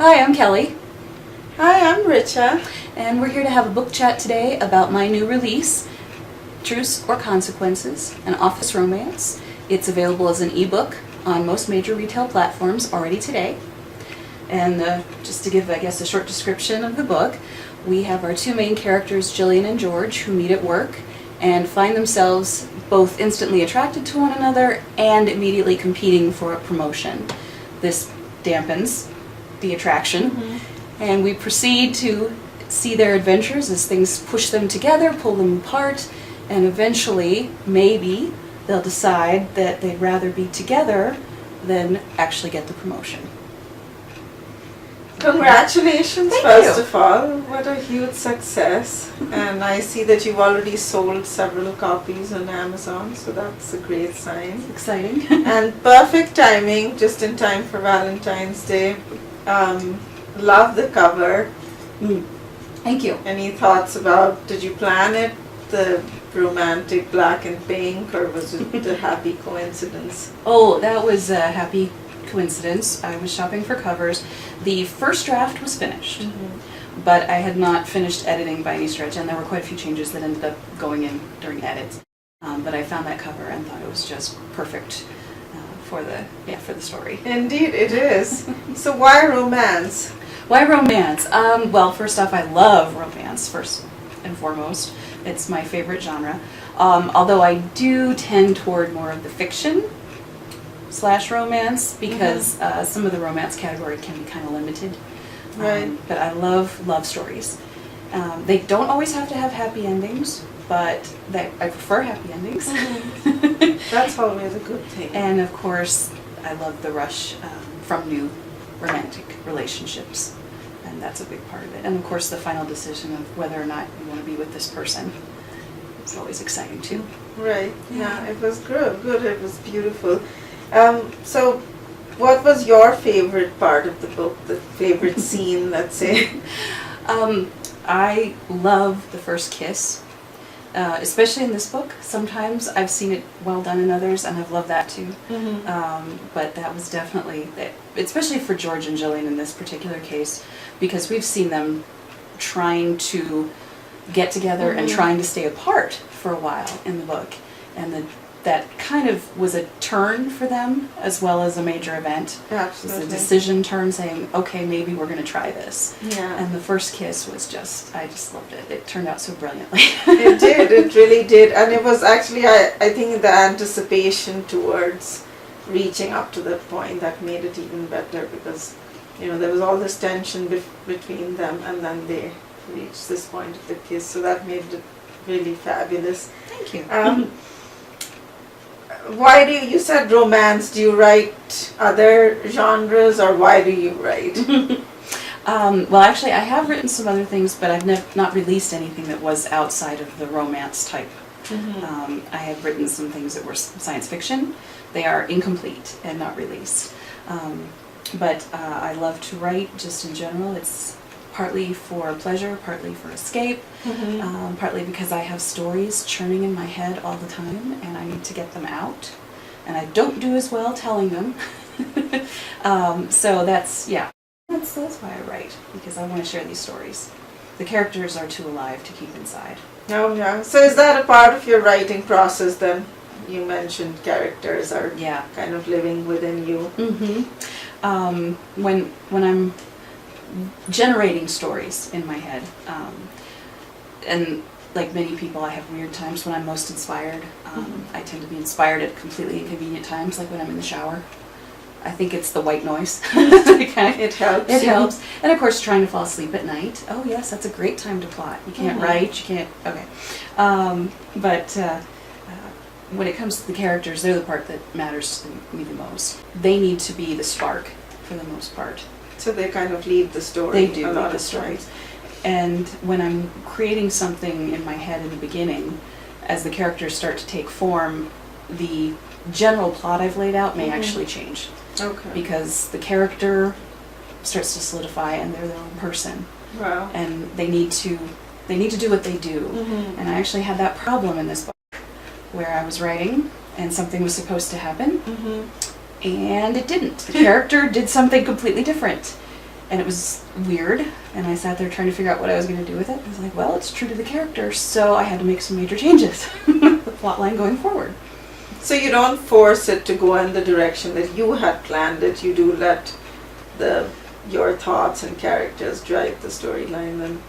Hi, I'm Kelly, Hi, I'm Richa. and we're here to have a book chat today about my new release, Truce or Consequences, an office romance. It's available as an ebook on most major retail platforms already today. And just to give, I guess, a short description of the book, we have our two main characters, Jillian and George, who meet at work and find themselves both instantly attracted to one another and immediately competing for a promotion. This dampens the attraction, and we proceed to see their adventures as things push them together, pull them apart, and eventually, maybe, they'll decide that they'd rather be together than actually get the promotion. Congratulations, Thank first you. of all. What a huge success. And I see that you've already sold several copies on Amazon, so that's a great sign. Exciting. And perfect timing, just in time for Valentine's Day. Love the cover. Thank you. Any thoughts about, did you plan it, the romantic black and pink, or was it a happy coincidence? Oh, that was a happy coincidence. I was shopping for covers. The first draft was finished, but I had not finished editing by any stretch, and there were quite a few changes that ended up going in during edits. But I found that cover and thought it was just perfect for the story. Indeed, it is. So why romance? Why romance? Well, first off, I love romance, first and foremost. It's my favorite genre. Although I do tend toward more of the fiction / romance, because some of the romance category can be kind of limited. Right. But I love love stories. They don't always have to have happy endings, but I prefer happy endings. That's always a good thing. And of course, I love the rush from new romantic relationships, and that's a big part of it. And of course, the final decision of whether or not you want to be with this person is always exciting too. Right. Yeah, it was good. It was beautiful. So, what was your favorite part of the book? The favorite scene, let's say? I love the first kiss, especially in this book. Sometimes I've seen it well done in others, and I've loved that too. But that was definitely, especially for George and Jillian in this particular case, because we've seen them trying to get together and trying to stay apart for a while in the book, and that kind of was a turn for them as well as a major event. Absolutely. It was a decision turn, saying, okay, maybe we're going to try this. Yeah. And the first kiss was I just loved it. It turned out so brilliantly. It did. It really did. And it was actually, I think, the anticipation towards reaching up to that point that made it even better, because, there was all this tension between them, and then they reached this point of the kiss. So that made it really fabulous. Thank you. Why do you said romance? Do you write other genres, or why do you write? Well, actually, I have written some other things, but I've not released anything that was outside of the romance type. I have written some things that were science fiction. They are incomplete and not released. But I love to write just in general. It's partly for pleasure, partly for escape, partly because I have stories churning in my head all the time and I need to get them out. And I don't do as well telling them. So that's why I write, because I want to share these stories. The characters are too alive to keep inside. Oh, yeah. So is that a part of your writing process then? You mentioned characters are kind of living within you. When I'm generating stories in my head, and like many people, I have weird times when I'm most inspired. I tend to be inspired at completely inconvenient times, like when I'm in the shower. I think it's the white noise. It helps. It helps. And of course, trying to fall asleep at night. Oh yes, that's a great time to plot. You can't write, you can't, okay. But when it comes to the characters, they're the part that matters to me the most. They need to be the spark for the most part. So they kind of lead the story. They do lead the stories. And when I'm creating something in my head in the beginning, as the characters start to take form, the general plot I've laid out may actually change. Okay. Because the character starts to solidify and they're their own person. Wow. And they need to do what they do. And I actually had that problem in this book, where I was writing and something was supposed to happen, and it didn't. The character did something completely different. And it was weird, and I sat there trying to figure out what I was going to do with it. I was like, well, it's true to the character, so I had to make some major changes, the plot line going forward. So you don't force it to go in the direction that you had planned it. You do let your thoughts and characters drive the storyline, then,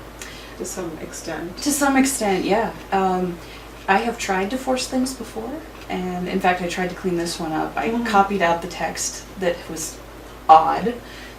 to some extent. To some extent, yeah. I have tried to force things before, and in fact, I tried to clean this one up. I copied out the text that was odd,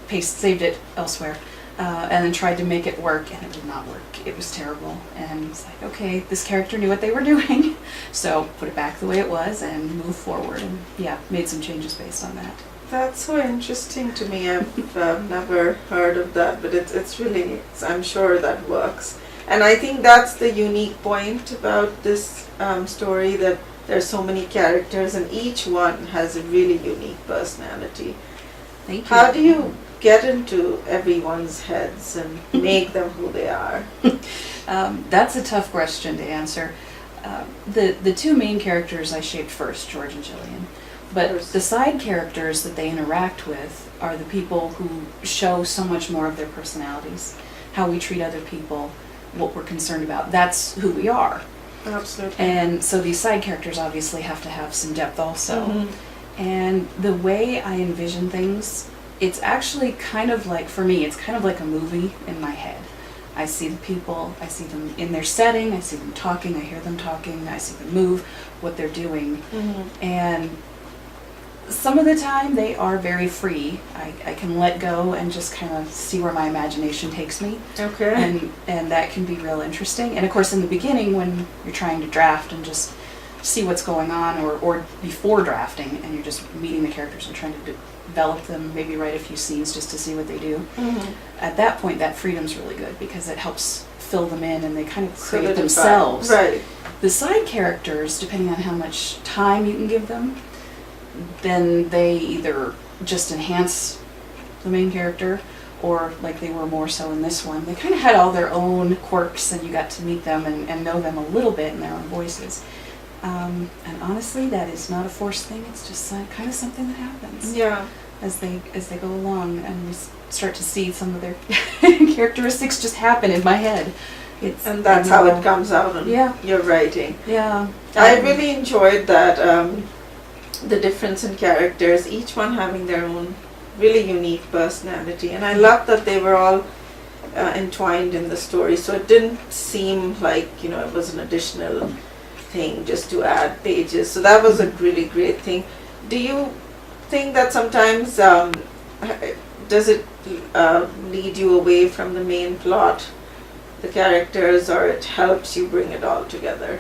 saved it elsewhere, and then tried to make it work, and it did not work. It was terrible, and it's like, okay, this character knew what they were doing, so put it back the way it was and move forward, and yeah, made some changes based on that. That's so interesting to me. I've never heard of that, but it's really, I'm sure that works. And I think that's the unique point about this story, that there's so many characters and each one has a really unique personality. Thank you. How do you get into everyone's heads and make them who they are? That's a tough question to answer. The two main characters I shaped first, George and Jillian. But the side characters that they interact with are the people who show so much more of their personalities, how we treat other people, what we're concerned about. That's who we are. Absolutely. And so these side characters obviously have to have some depth also. And the way I envision things, it's actually kind of like, for me, it's kind of like a movie in my head. I see the people, I see them in their setting, I see them talking, I hear them talking, I see them move, what they're doing. And some of the time they are very free. I can let go and just kind of see where my imagination takes me. Okay. And that can be real interesting. And of course in the beginning when you're trying to draft and just see what's going on, or before drafting and you're just meeting the characters and trying to develop them, maybe write a few scenes just to see what they do. At that point that freedom's really good because it helps fill them in and they kind of create themselves. Right. The side characters, depending on how much time you can give them, then they either just enhance the main character, or like they were more so in this one, they kind of had all their own quirks and you got to meet them and know them a little bit in their own voices. And honestly, that is not a forced thing, it's just kind of something that happens. Yeah. As they go along and we start to see some of their characteristics just happen in my head. And that's how it comes out in your writing. Yeah. I really enjoyed that, the difference in characters, each one having their own really unique personality. And I love that they were all entwined in the story, so it didn't seem like, it was an additional thing just to add pages. So that was a really great thing. Do you think that sometimes, does it lead you away from the main plot, the characters, or it helps you bring it all together?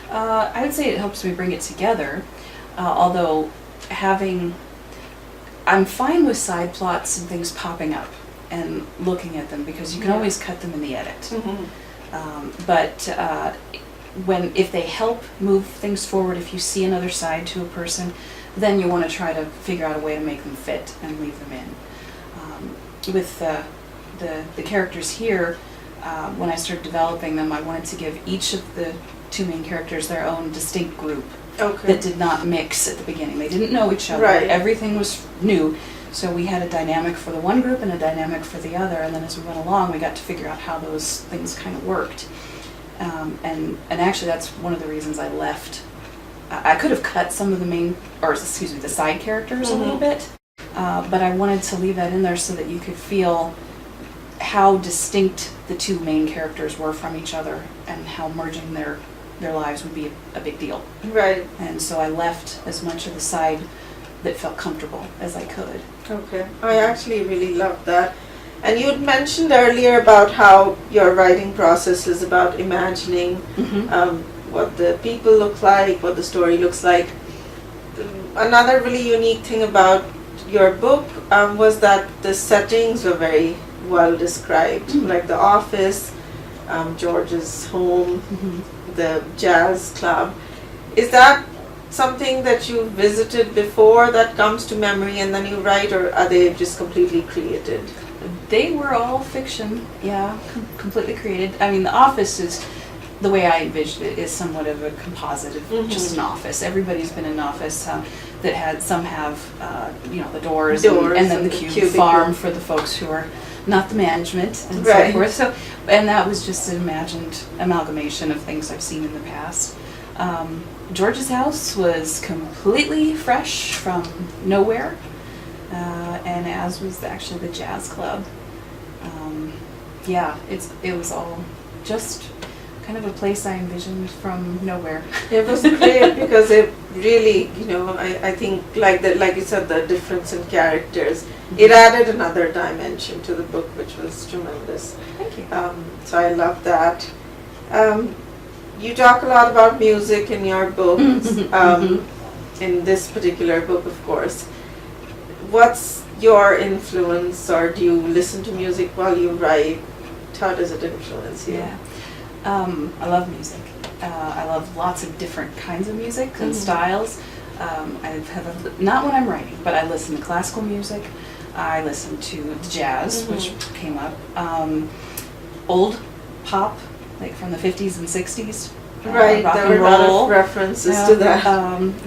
I would say it helps me bring it together, although I'm fine with side plots and things popping up and looking at them because you can always cut them in the edit. But if they help move things forward, if you see another side to a person, then you want to try to figure out a way to make them fit and leave them in. With the characters here, when I started developing them, I wanted to give each of the two main characters their own distinct group that did not mix at the beginning. They didn't know each other. Right. Everything was new. So we had a dynamic for the one group and a dynamic for the other, and then as we went along, we got to figure out how those things kind of worked. And actually that's one of the reasons I left. I could have cut some of the side characters a little bit, but I wanted to leave that in there so that you could feel how distinct the two main characters were from each other and how merging their lives would be a big deal. Right. And so I left as much of the side that felt comfortable as I could. Okay. I actually really loved that. And you had mentioned earlier about how your writing process is about imagining what the people look like, what the story looks like. Another really unique thing about your book was that the settings were very well described, like the office, George's home, the jazz club. Is that something that you visited before that comes to memory and then you write, or are they just completely created? They were all fiction, completely created. I mean, the office is, the way I envisioned it, is somewhat of a composite of just an office. Everybody's been in an office that some have, the doors and then the cube farm for the folks who are not the management and Right. so forth. So, and that was just an imagined amalgamation of things I've seen in the past. George's house was completely fresh from nowhere, and as was actually the jazz club. Yeah, it was all just kind of a place I envisioned from nowhere. It was great because it really, I think like you said, the difference in characters, it added another dimension to the book, which was tremendous. Thank you. So I love that. You talk a lot about music in your books, in this particular book, of course. What's your influence, or do you listen to music while you write? How does it influence you? Yeah. I love music. I love lots of different kinds of music and styles. I have not when I'm writing, but I listen to classical music. I listen to jazz, which came up. Old pop, like from the 50s and 60s. Right, rock there and were a lot roll. of references to that.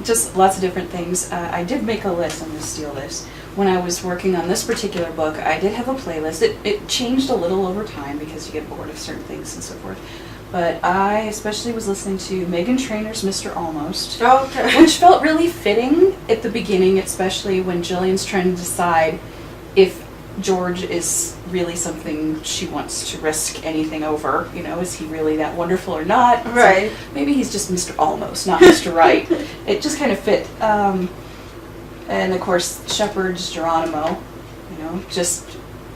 Just lots of different things. I did make a list. I'm going to steal this. When I was working on this particular book, I did have a playlist. It changed a little over time because you get bored of certain things and so forth. But I especially was listening to Meghan Trainor's Mr. Almost, Okay. which felt really fitting at the beginning, especially when Jillian's trying to decide if George is really something she wants to risk anything over. Is he really that wonderful or not? Right. So maybe he's just Mr. Almost, not Mr. Right. It just kind of fit. And of course, Shepard's Geronimo, just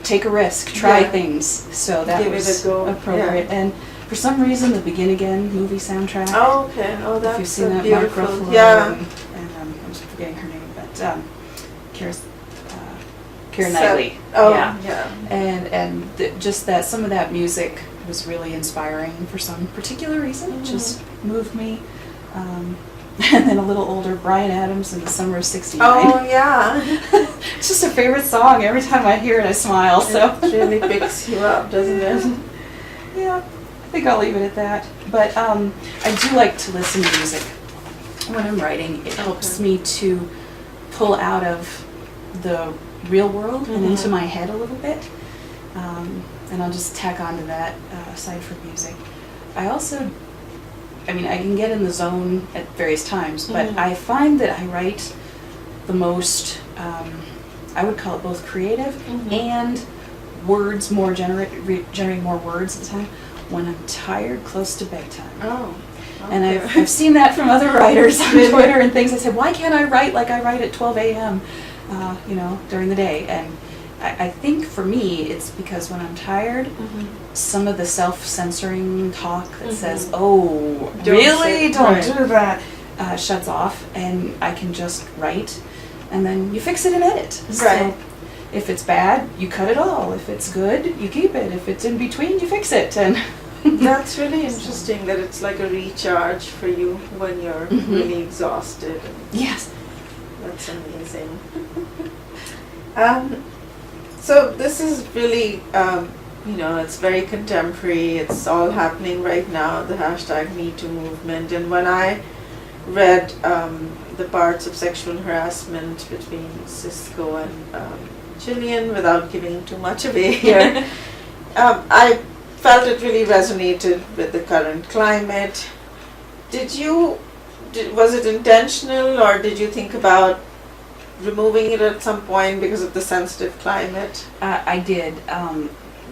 take a risk, try Yeah. things. So that Give it was a go. appropriate. Yeah. And for some reason, the Begin Again movie soundtrack. Oh, okay. Oh, If that's you've seen so that, beautiful. Mark Ruffalo Yeah. and I'm just forgetting her name, but Keira Seth- Knightley. Oh, Yeah. yeah. And just that some of that music was really inspiring for some particular reason. It just moved me. And then a little older, Bryan Adams in the Summer of '69. Oh, yeah. It's just a favorite song. Every time I hear it, I smile. So It really picks you up, doesn't it? yeah, I think I'll leave it at that. But I do like to listen to music when I'm writing. It helps me to pull out of the real world and into my head a little bit. And I'll just tack onto that aside from music. I can get in the zone at various times, but I find that I write the most, I would call it both creative and words, generating more words at the time, when I'm tired, close to bedtime. Oh. And okay. I've seen that from other writers on Really? Twitter and things. I said, why can't I write like I write at 12 a.m., during the day? And I think for me, it's because when I'm tired, some of the self-censoring talk that says, oh, Don't really? say- Don't right. do that, shuts off, and I can just write, and then you fix it and edit. Right. So if it's bad, you cut it all. If it's good, you keep it. If it's in between, you fix it. And That's really interesting that it's like a recharge for you when you're really exhausted. yes. That's amazing. So this is really, it's very contemporary. It's all happening right now, the hashtag #MeToo movement. And when I read the parts of sexual harassment between Cisco and Gillian, without giving too much away here, I felt it really resonated with the current climate. Was it intentional, or did you think about removing it at some point because of the sensitive climate? I did.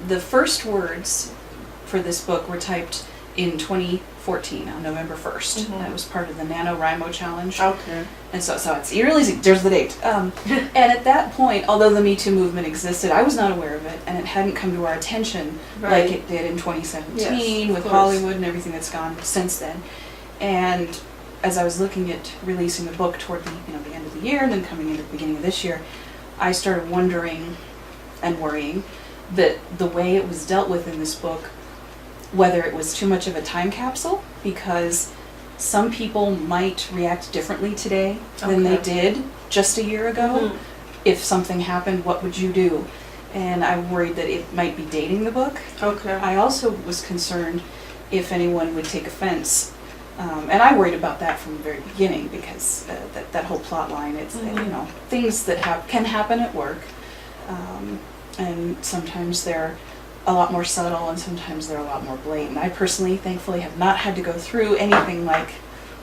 The first words for this book were typed in 2014 on November 1st. That was part of the NaNoWriMo challenge. Okay. And so it's, you really see, there's the date. And at that point, although the Me Too movement existed, I was not aware of it, and it hadn't come to our attention like it did in 2017 Yes, with of course. Hollywood and everything that's gone since then. And as I was looking at releasing the book toward the end of the year and then coming into the beginning of this year, I started wondering and worrying that the way it was dealt with in this book, whether it was too much of a time capsule, because some people might react differently today than they did just a year ago. If something happened, what would you do? And I worried that it might be dating the book. Okay. I also was concerned if anyone would take offense. And I worried about that from the very beginning, because that whole plot line, it's things that can happen at work. and sometimes they're a lot more subtle, and sometimes they're a lot more blatant. I personally, thankfully, have not had to go through anything like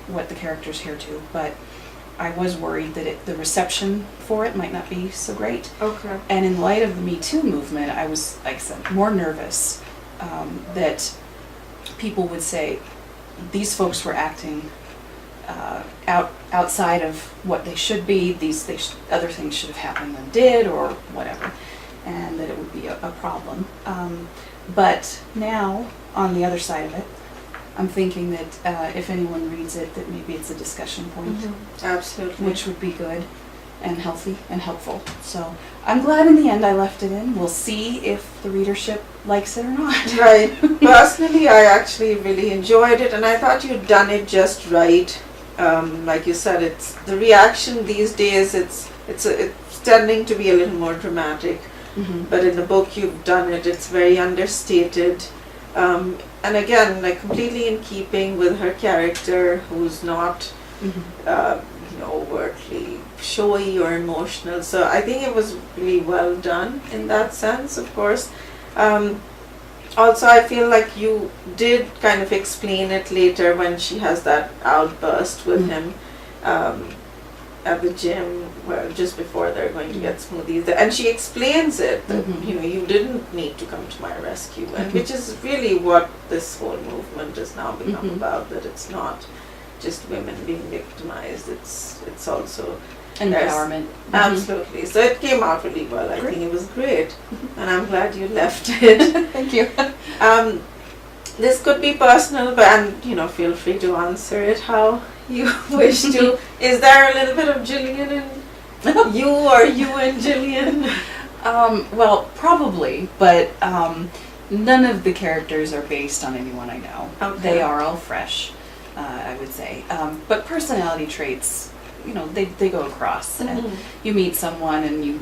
what the characters here do, but I was worried that the reception for it might not be so great. Okay. And in light of the Me Too movement, I was, like I said, more nervous that people would say these folks were acting outside of what they should be. Other things should have happened than did, or whatever, and that it would be a problem. But now, on the other side of it, I'm thinking that if anyone reads it, that maybe it's a discussion point, Absolutely. which would be good and healthy and helpful. So I'm glad in the end I left it in. We'll see if the readership likes it or not. Right. Personally, I actually really enjoyed it, and I thought you'd done it just right. Like you said, it's the reaction these days. It's tending to be a little more dramatic, but in the book you've done it. It's very understated, and again, like completely in keeping with her character, who's not, overtly showy or emotional. So I think it was really well done in that sense. Of course. Also, I feel like you did kind of explain it later when she has that outburst with him at the gym, just before they're going to get smoothies. And she explains it, that, you didn't need to come to my rescue, and which is really what this whole movement has now become about, that it's not just women being victimized, it's also Empowerment. Absolutely. So it came out really well. I think it was great. And I'm glad you left it. Thank you. This could be personal, but feel free to answer it how you wish to. Is there a little bit of Gillian in you, or you and Gillian? Well, probably, but none of the characters are based on anyone I know. Okay. They are all fresh, I would say. But personality traits, they go across. And you meet someone and you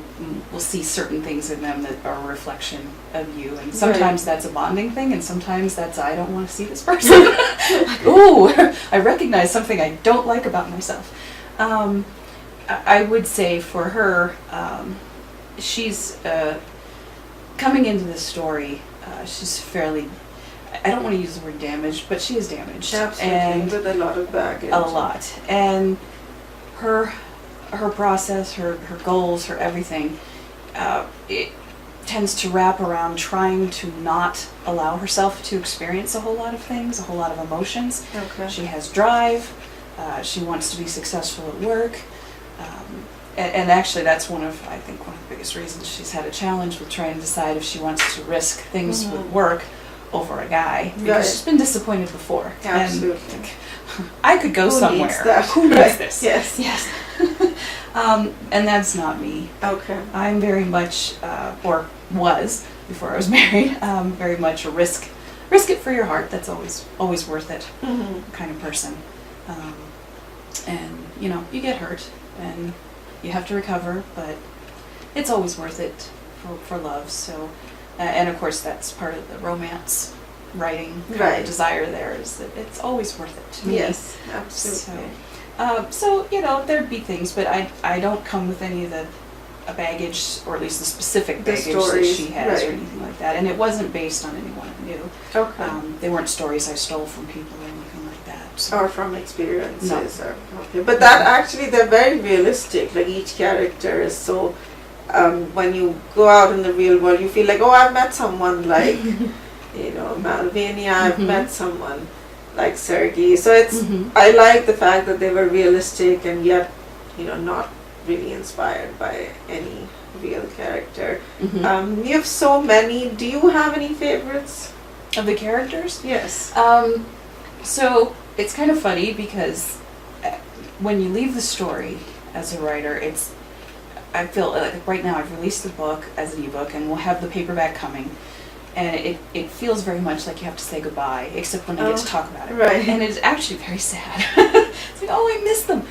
will see certain things in them that are a reflection of you. And sometimes that's a bonding thing, and sometimes that's, I don't want to see this person. Like, ooh, I recognize something I don't like about myself. I would say for her, she's coming into this story, she's fairly, I don't want to use the word damaged, but she is damaged. Absolutely, and with a lot of baggage. A lot. And her process, her goals, her everything, it tends to wrap around trying to not allow herself to experience a whole lot of things, a whole lot of emotions. Okay. She has drive. She wants to be successful at work. And actually that's one of the biggest reasons she's had a challenge with trying to decide if she wants to risk things with work over a guy, because she's been disappointed before. Absolutely. And I could go somewhere. Needs that? Who needs this? Yes. And that's not me. Okay. I'm very much, or was before I was married, very much a risk it for your heart. That's always worth it kind of person. And you get hurt and you have to recover, but it's always worth it for love. So, and of course that's part of the romance writing kind of desire there, is that it's always worth it to me. Yes, absolutely. So there'd be things, but I don't come with any of the baggage, or at least the specific baggage that she has or anything like that. And it wasn't based on anyone I knew. Okay. They weren't stories I stole from people or anything like that. So. Or from experiences. No. Okay. But that actually, they're very realistic. Like each character is so, when you go out in the real world, you feel like, oh, I've met someone like, Malvania, I've met someone like Sergei. So it's, I like the fact that they were realistic and yet, not really inspired by any real character. You have so many. Do you have any favorites? Of the characters? Yes. So it's kind of funny because when you leave the story as a writer, I feel like right now I've released the book as an ebook, and we'll have the paperback coming, and it feels very much like you have to say goodbye, except when you get to talk about it. Right. And it's actually very sad. It's like, oh, I miss them.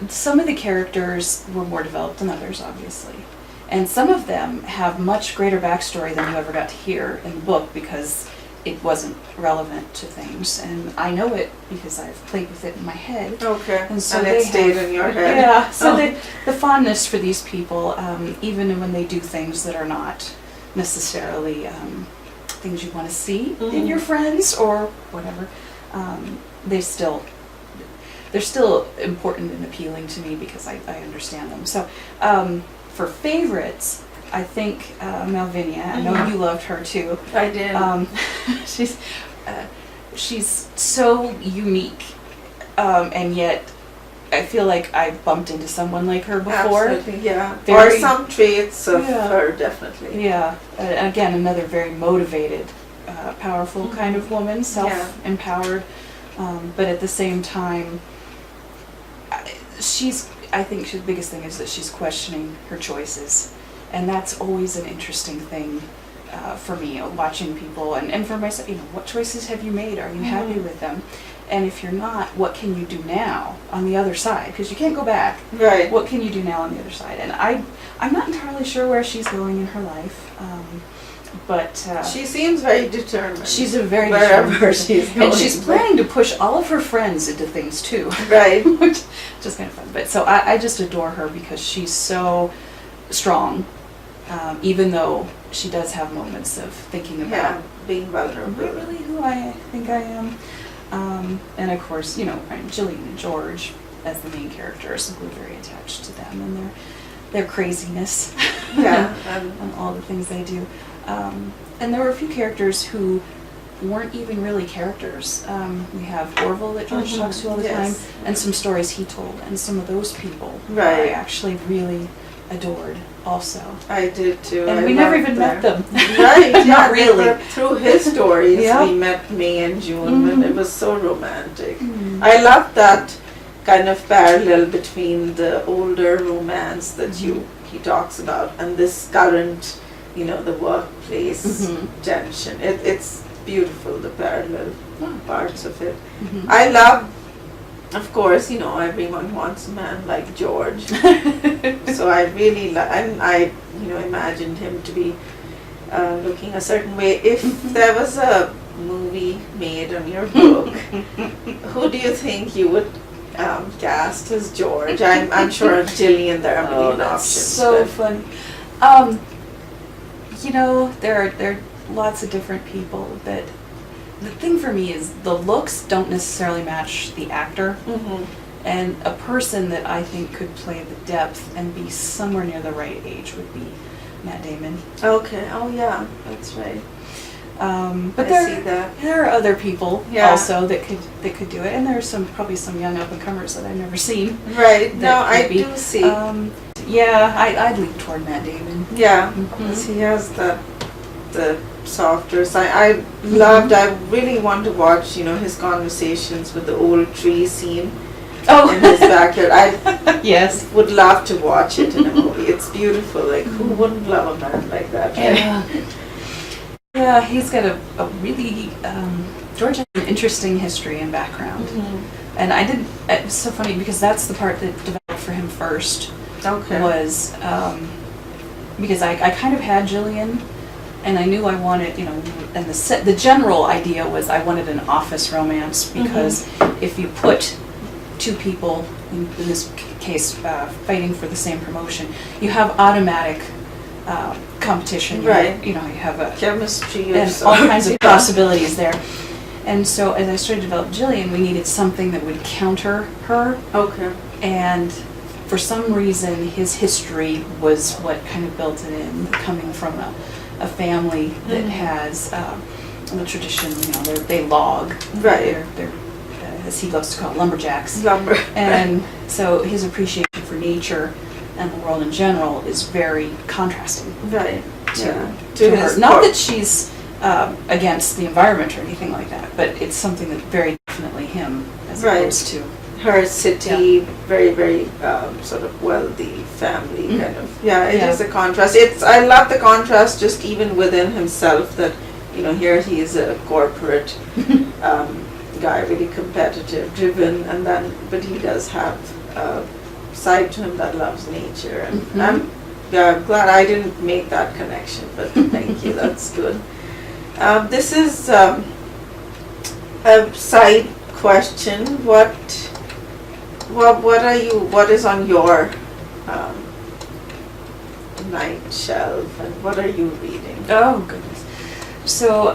Some of the characters were more developed than others, obviously. And some of them have much greater backstory than you ever got to hear in the book, because it wasn't relevant to things, and I know it because I've played with it in my head. Okay. And so it stayed in your head. Yeah, so Oh. the fondness for these people, even when they do things that are not necessarily things you want to see in your friends or whatever, they're still important and appealing to me because I understand them. So for favorites, I think Malvinia. I know you loved her too. I did. She's so unique, and yet I feel like I've bumped into someone like her before. Absolutely, yeah. Very- or some traits of Yeah. her, definitely. Yeah, again, another very motivated, powerful kind of woman, self-empowered, but at the same time, I think the biggest thing is that she's questioning her choices, and that's always an interesting thing for me, watching people, and for myself, what choices have you made? Are you happy with them? And if you're not, what can you do now on the other side? Because you can't go back. Right. What can you do now on the other side? And I'm not entirely sure where she's going in her life, but She seems very determined. she's a very wherever determined she's person. going. And she's planning to push all of her friends into things too, Right. which is just kind of fun. But so I just adore her because she's so strong, even though she does have moments of thinking Yeah. about, Being am I vulnerable. really who I think I am? And of course, Jillian and George as the main characters, we're very attached to them and their craziness. Yeah. And all the things they do. And there were a few characters who weren't even really characters. We have Orville that George talks to all the time, and some stories he told, and some of those people I Right. actually really adored also. I did too. And I we never loved even met them. Right. Not yeah, really. but through his stories, Yeah. we met May and June, and it was so romantic. Mm. I love that kind of parallel between the older romance that he talks about and this current, the workplace tension. It's beautiful, the parallel parts of it. I love, of course, everyone wants a man like George. So I really and I imagined him to be looking a certain way. If there was a movie made on your book, who do you think you would cast as George? I'm sure Jillian, there are a million that's options. so but- funny. There are lots of different people, but the thing for me is the looks don't necessarily match the actor. And a person that I think could play the depth and be somewhere near the right age would be Matt Damon. Okay. Oh yeah, that's right. But I see that. there are other people Yeah. also that could do it, and there's probably some young up and comers that I've never seen. Right. No, that I could be. do see. I'd lean toward Matt Damon. Yeah, Mhm. because he has the softer side. I really want to watch, his conversations with the old tree scene in his backyard. I Yes. would love to watch it in a movie. It's beautiful. Like, who wouldn't love a man like that? Right? Yeah. Yeah, he's got a really, George has an interesting history and background. And it's so funny because that's the part that developed for him first. Okay. Was because I kind of had Jillian, and I knew I wanted, and the general idea was I wanted an office romance because if you put two people, in this case, fighting for the same promotion, you have automatic competition. Right. You have a Chemistry of and all kinds of possibilities there. And so as I started to develop Jillian, we needed something that would counter her. Okay. And for some reason, his history was what kind of built it in, coming from a family that has the tradition, they log. Right. They're as he loves to call it, lumberjacks. Lumber. And so his appreciation for nature and the world in general is very contrasting Right. to To her. his Not part. that she's against the environment or anything like that, but it's something that very definitely him as Right. opposed to. Her city, very, very sort of wealthy family kind of. Yeah, it is a contrast. I love the contrast just even within himself that, here he is a corporate guy, really competitive, driven, but he does have a side to him that loves nature. And I'm glad I didn't make that connection, but thank you, that's good. This is a side question. What is on your night shelf, and what are you reading? Oh, goodness. So,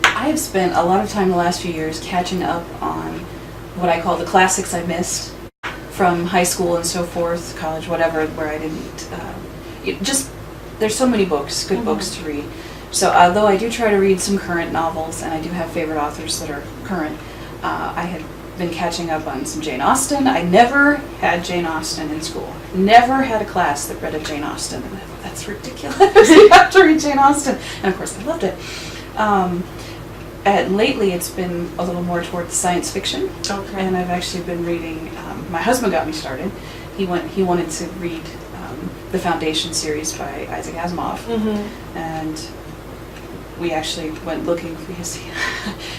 I've spent a lot of time the last few years catching up on what I call the classics I missed from high school and so forth, college, whatever, where I didn't, there's so many books, good books to read. So although I do try to read some current novels, and I do have favorite authors that are current, I had been catching up on some Jane Austen. I never had Jane Austen in school. Never had a class that read a Jane Austen. And I thought, that's ridiculous. You have to read Jane Austen. And of course I loved it. And lately it's been a little more towards science fiction. Okay. And I've actually been reading, my husband got me started. He wanted to read the Foundation series by Isaac Asimov. And we actually went looking because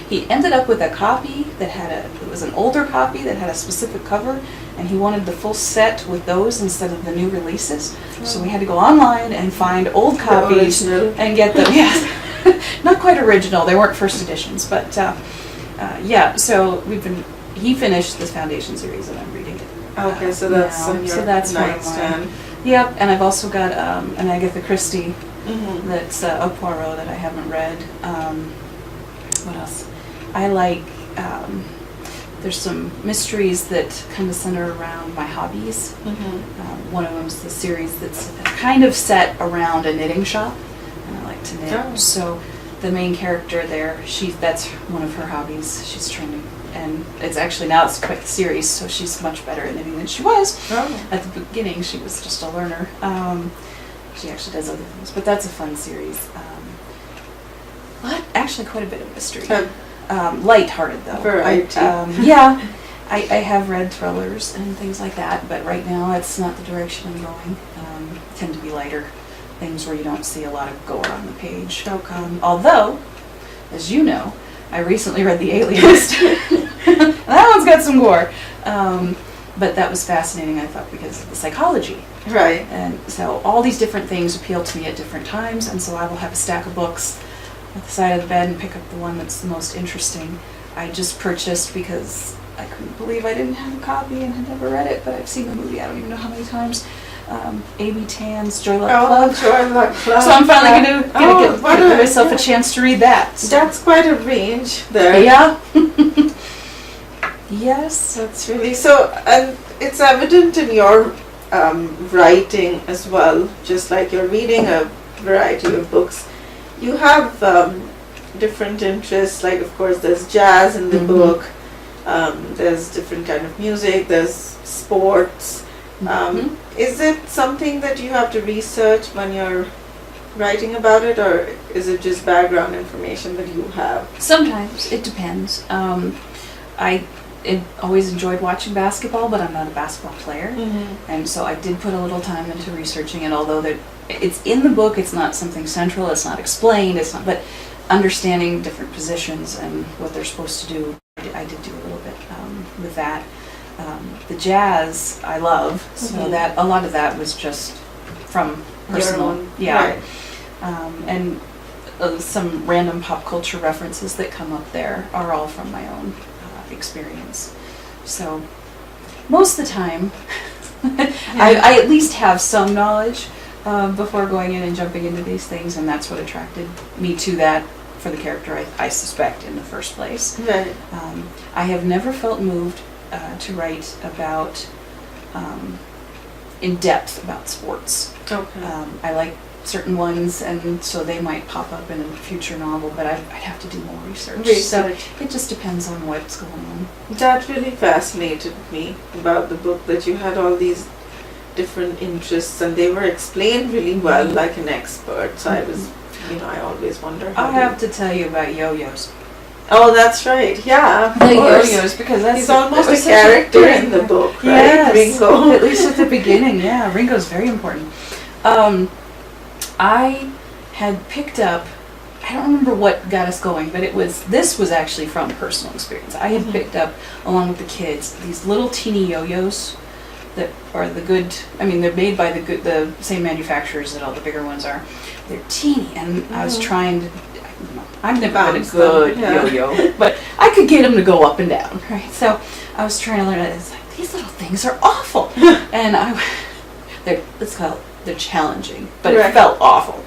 he ended up with a copy that it was an older copy that had a specific cover, and he wanted the full set with those instead of the new releases. So we had to go online and find old copies and get them. Yeah, not quite original. They weren't first editions, but yeah. So he finished this Foundation series, and I'm reading it. Okay, so that's on your nightstand. Yep, and I've also got an Agatha Christie. That's a Poirot that I haven't read. What else? I like, there's some mysteries that kind of center around my hobbies. One of them's the series that's kind of set around a knitting shop, and I like to knit. Oh. So the main character there, that's one of her hobbies. She's trying to, and it's actually, now it's quite the series, so she's much better at knitting than she was. Oh. At the beginning, she was just a learner. She actually does other things, but that's a fun series. Actually, quite a bit of mystery. Light-hearted, though. Variety. Yeah, I have read thrillers and things like that, but right now it's not the direction I'm going. Tend to be lighter things where you don't see a lot of gore on the page. Although, as you know, I recently read The Alienist. That one's got some gore. But that was fascinating, I thought, because of the psychology. Right. And so all these different things appeal to me at different times, and so I will have a stack of books at the side of the bed and pick up the one that's the most interesting. I just purchased because I couldn't believe I didn't have a copy and had never read it, but I've seen the movie I don't even know how many times. Amy Tan's Joy Luck Club. Joy Luck Club. So I'm finally going to give myself a chance to read that. So. That's quite a range there. Yeah. Yes. That's really so, and it's evident in your writing as well. Just like you're reading a variety of books, you have different interests. Like, of course, there's jazz in the book. There's different kind of music. There's sports. Is it something that you have to research when you're writing about it, or is it just background information that you have? Sometimes it depends. I always enjoyed watching basketball, but I'm not a basketball player, and so I did put a little time into researching it. Although it's in the book, it's not something central. It's not explained. It's not, but understanding different positions and what they're supposed to do, I did do a little bit with that. The jazz I love, so that a lot of that was just from personal, right. And some random pop culture references that come up there are all from my own experience. So most of the time, I at least have some knowledge before going in and jumping into these things, and that's what attracted me to that for the character, I suspect, in the first place. Right. I have never felt moved to write about in depth about sports. Okay. I like certain ones, and so they might pop up in a future novel, but I'd have to do more research. So it just depends on what's going on. That really fascinated me about the book, that you had all these different interests and they were explained really well, like an expert. So I was, I always wonder how I have to tell you about yo-yos. Oh, that's right. Yeah, of The course. yo-yos, because he's almost a character in the book, right? Yes, Ringo. at least at the beginning. Yeah, Ringo's very important. I had picked up, I don't remember what got us going, but this was actually from personal experience. I had picked up, along with the kids, these little teeny yo-yos that are the good. I mean, they're made by the same manufacturers that all the bigger ones are. They're teeny, and I was trying to. I've never been a Bounce them, good yeah. yo-yo, but I could get them to go up and down, right? So I was trying to learn it. It's like, these little things are awful, and they're challenging, but Right. it felt awful.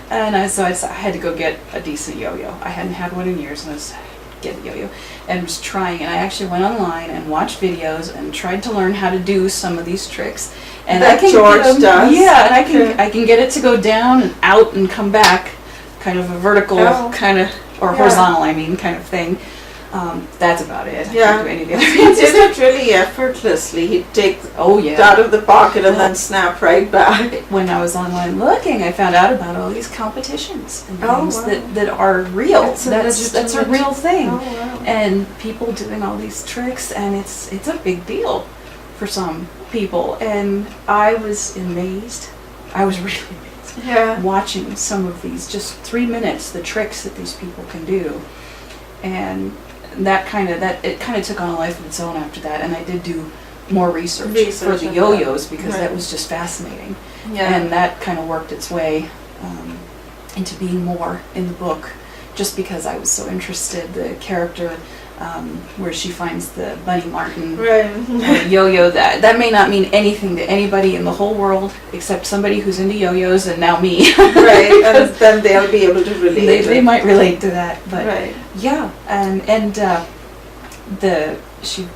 And so I had to go get a decent yo-yo. I hadn't had one in years, and I was getting a yo-yo, and was trying. And I actually went online and watched videos and tried to learn how to do some of these tricks. And That I can George get 'em- does? Yeah, and Okay. I can get it to go down and out and come back, kind of a vertical Oh. kind of, or Yeah. horizontal, I mean, kind of thing. That's about it. I Yeah. can't do any of the other He did it really effortlessly. He'd take Oh it yeah. out of the pocket and then snap right back. When I was online looking, I found out about all these competitions and Oh, things wow. that are real. It's a That's a legitimate- real thing. Oh, wow. And people doing all these tricks, and it's a big deal for some people. And I was amazed. I was really amazed Yeah. watching some of these, just 3 minutes, the tricks that these people can do. And it kind of took on a life of its own after that. And I did do more research for Research the on yo-yos that. because Right. that was just fascinating. Yeah. And that kind of worked its way into being more in the book, just because I was so interested. The character where she finds the Bunny Martin Right. yo-yo, that may not mean anything to anybody in the whole world except somebody who's into yo-yos and now me. Right. And then they'll be able to relate. They might relate to that, but Right. yeah, and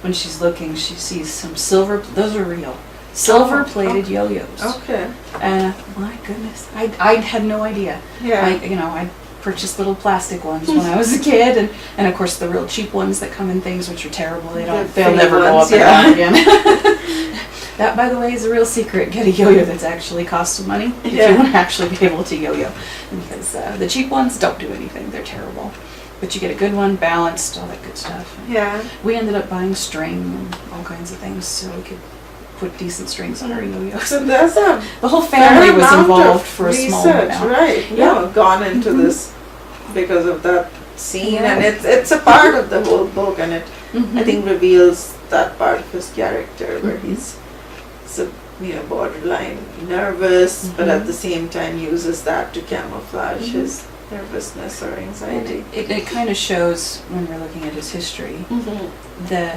when she's looking, she sees some silver. Those are real. Silver-plated yo-yos. Okay. And my goodness, I had no idea. Yeah. I purchased little plastic ones when I was a kid, and of course the real cheap ones that come in things which are terrible. They'll fake never go ones, up and yeah. down again. That, by the way, is a real secret. Get a yo-yo that's actually costs some money if Yeah. you want to actually be able to yo-yo, because the cheap ones don't do anything. They're terrible. But you get a good one, balanced, all that good stuff. Yeah. We ended up buying string and all kinds of things so we could put decent strings on our yo-yos. So that's a The whole family fair was amount involved of for a small research, amount. right? Yeah. Yeah, gone into Mhm. this because of that scene, Yeah. and it's a part of the whole book, and it Mhm. I think reveals that part of his character where Mhm. he's so borderline nervous, but Mhm. at the same time uses that to camouflage Mhm. his nervousness or And anxiety. it kind of shows, when we're looking at his history, Mm-hmm. the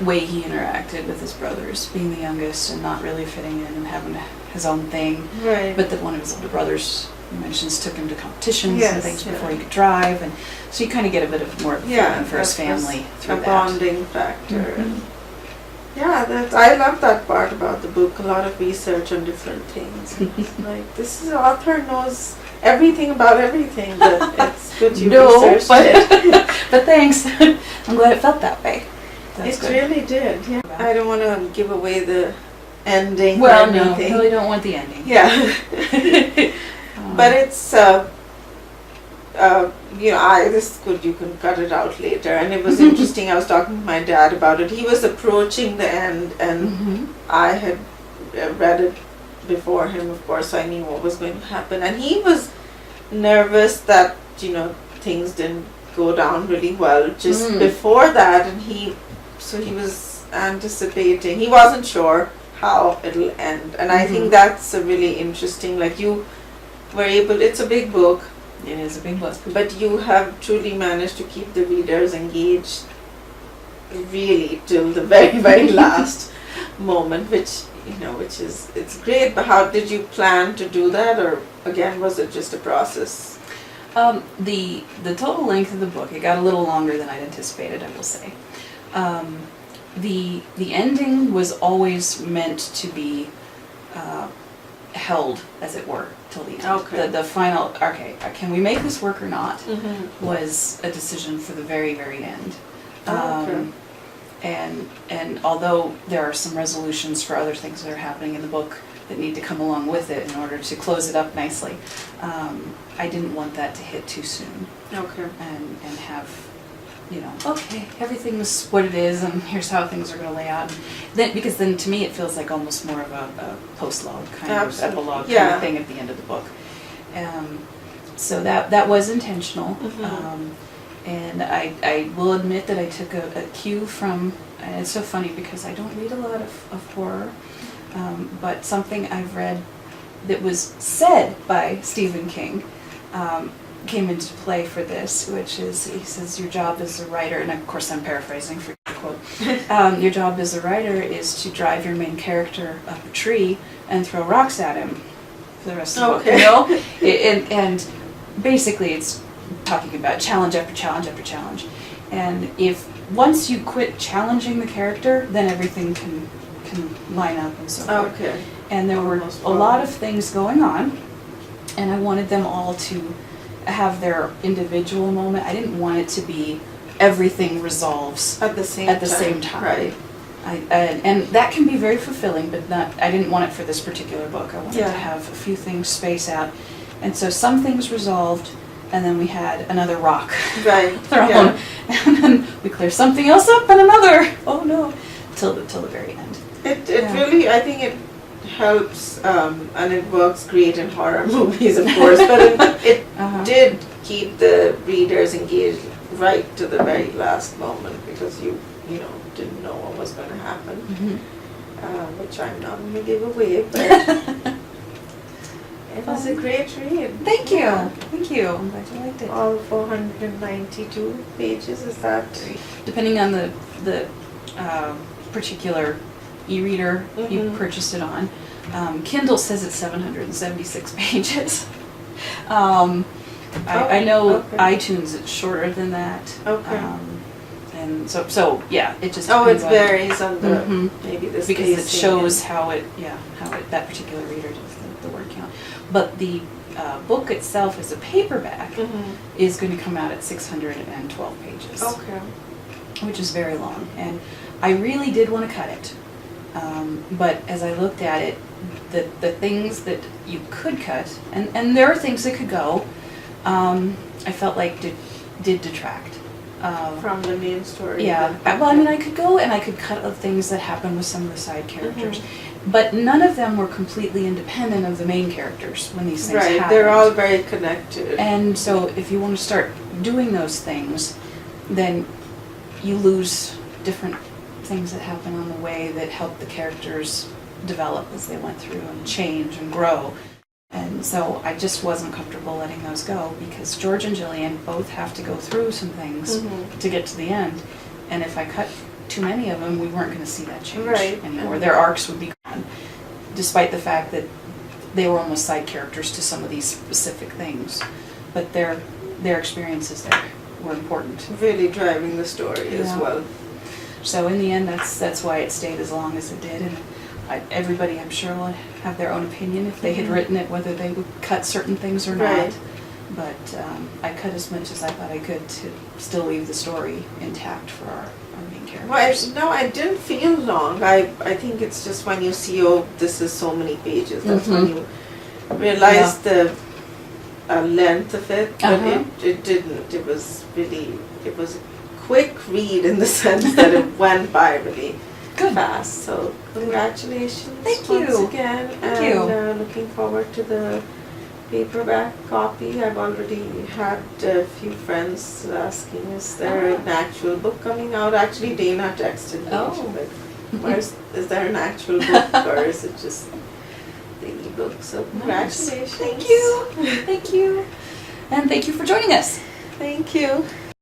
way he interacted with his brothers, being the youngest and not really fitting in and having his own thing. Right. But that one of his older brothers, he mentions, took him to competitions Yes, and things yeah. before he could drive, and so you kind of get a bit of more of a Yeah, feeling for his that was family a through that. bonding factor. Mhm. And yeah, I love that part about the book. A lot of research on different things. Like this author knows everything about everything, but it's good you No, researched but it. but thanks. I'm glad it felt that way. That's It good. really did. Yeah. I don't want to give away the ending Well, or no, anything. really don't want the ending. Yeah, Um, but it's this is good. You can cut it out later. And it was interesting. I was talking to my dad about it. He was approaching the end, and mhm. I had read it before him, of course, so I knew what was going to happen. And he was nervous that, things didn't go down really well just Mm. before that, and he was anticipating. He wasn't sure how it'll end. And I Mhm. think that's a really interesting, like you were able, it's a big book, It is a big book. but you have truly managed to keep the readers engaged really till the very, very last moment, which it's great. But how did you plan to do that, or again, was it just a process? The total length of the book, it got a little longer than I'd anticipated, I will say. The ending was always meant to be held, as it were, till the end. Okay. The final, okay, can we make this work or not, Mm-hmm. was a decision for the very, very end. Okay. And although there are some resolutions for other things that are happening in the book that need to come along with it in order to close it up nicely, I didn't want that to hit too soon Okay. and have, okay, everything is what it is and here's how things are going to lay out. Because then to me it feels like almost more of a post-log kind Absolutely. of epilogue kind Yeah. of thing at the end of the book. So that was intentional. Mhm. And I will admit that I took a cue from and it's so funny because I don't read a lot of horror, but something I've read that was said by Stephen King came into play for this, which is, he says, your job as a writer, and of course I'm paraphrasing for the quote, your job as a writer is to drive your main character up a tree and throw rocks at him for the rest of the book, you know? And basically it's talking about challenge after challenge after challenge. And if once you quit challenging the character, then everything can line up and so forth. Okay. And there were a lot of things going on, and I wanted them all to have their individual moment. I didn't want it to be everything resolves At the same time. Right. And that can be very fulfilling, but I didn't want it for this particular book. I wanted to have a few things space out. And so some things resolved, and then we had another rock thrown. Yeah. And then we clear something else up and another. Oh no. Till the very end. It really, I think it helps, and it works great in horror movies, of course, but it did keep the readers engaged right to the very last moment, because you didn't know what was going to happen, which I'm not going to give away, but it was a great read. Thank you. Thank you. I'm glad you liked it. All 492 pages, is that? Depending on the particular e-reader you purchased it on. Kindle says it's 776 pages. I know iTunes it's shorter than that. Okay. And so yeah, it just it varies on the maybe the because it spacing shows how it that particular reader does the word count. But the book itself as a paperback is going to come out at 612 pages. Okay. Which is very long, and I really did want to cut it. But as I looked at it, the things that you could cut, and there are things that could go, I felt like did detract. From the main story. Yeah, well, I mean, I could go and I could cut of things that happen with some of the side characters, but none of them were completely independent of the main characters when these things happened. They're all very connected. And so if you want to start doing those things, then you lose different things that happen on the way that help the characters develop as they went through and change and grow. And so I just wasn't comfortable letting those go, because George and Jillian both have to go through some things to get to the end. And if I cut too many of them, we weren't going to see that change anymore. Their arcs would be gone, despite the fact that they were almost side characters to some of these specific things. But their experiences there were important. Really driving the story as well. So in the end, that's why it stayed as long as it did. And everybody, I'm sure, will have their own opinion if they had written it, whether they would cut certain things or not. But I cut as much as I thought I could to still leave the story intact for our main characters. Well, I didn't feel long. I think it's just when you see, this is so many pages, that's when you realize the length of it. But it didn't. It was a quick read in the sense that it went by really fast. So congratulations once again. Thank you. Looking forward to the paperback copy. I've already had a few friends asking, is there an actual book coming out? Actually, Dana texted me. She's like, is there an actual book, or is it just the ebook? So congratulations. Thank you. Thank you. And thank you for joining us. Thank you.